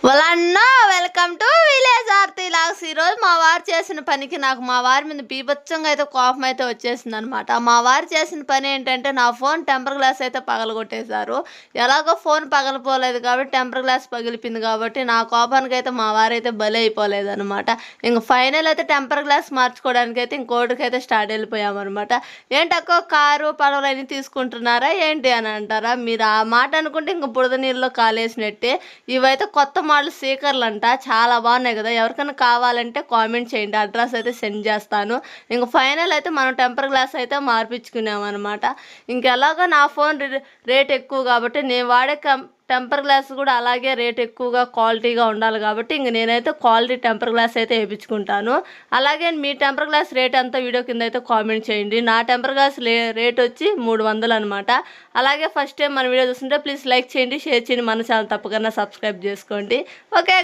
వాళ్ళన్న welcome to village Aarthi logs. ఈరోజు మా వారు చేసిన పనికి నాకు మా వారి మీద బీభత్సంగా అయితే కోపం అయితే వచ్చేసింది అనమాట. మా వారు చేసిన పని ఏంటంటే నా ఫోన్ టెంపర్ గ్లాస్ అయితే పగలగొట్టేశారు. ఎలాగో ఫోన్ పగలిపోలేదు కాబట్టి టెంపర్ గ్లాస్ పగిలిపోయింది కాబట్టి నా కోపానికి అయితే మా వారు అయితే బలి అయిపోలేదు అనమాట. ఇంక ఫైనల్ అయితే టెంపర్ గ్లాస్ మార్చుకోవడానికి అయితే ఇంకోటికైతే స్టార్ట్ వెళ్ళిపోయామన్నమాట. ఏంటక్కో కారు పడవలు అన్నీ తీసుకుంటున్నారా ఏంటి అని అంటారా? మీరు ఆ మాట అనుకుంటే ఇంక బురద నీళ్ళలో కాలేసినట్టే. ఇవైతే కొత్త మోడల్ స్పీకర్లు అంట, చాలా బాగున్నాయి కదా. ఎవరికైనా కావాలంటే కామెంట్ చేయండి, అడ్రస్ అయితే సెండ్ చేస్తాను. ఇంక ఫైనల్ అయితే మనం టెంపర్ గ్లాస్ అయితే మార్పించుకున్నామన్నమాట. ఇంకెలాగో నా ఫోన్ రేట్ ఎక్కువ కాబట్టి నేను వాడే టెంపర్ గ్లాస్ కూడా అలాగే రేట్ ఎక్కువగా క్వాలిటీగా ఉండాలి కాబట్టి ఇంక నేనైతే క్వాలిటీ టెంపర్ గ్లాస్ అయితే వేయించుకుంటాను. అలాగే మీ టెంపర్ గ్లాస్ రేట్ అంతా వీడియో కింద అయితే కామెంట్ చేయండి. నా టెంపర్ గ్లాస్ రేట్ వచ్చి 300 అనమాట. అలాగే ఫస్ట్ టైం మన వీడియో చూస్తుంటే ప్లీజ్ లైక్ చేయండి, షేర్ చేయండి, మన ఛానల్ తప్పకుండా సబ్స్క్రైబ్ చేసుకోండి. ఓకే.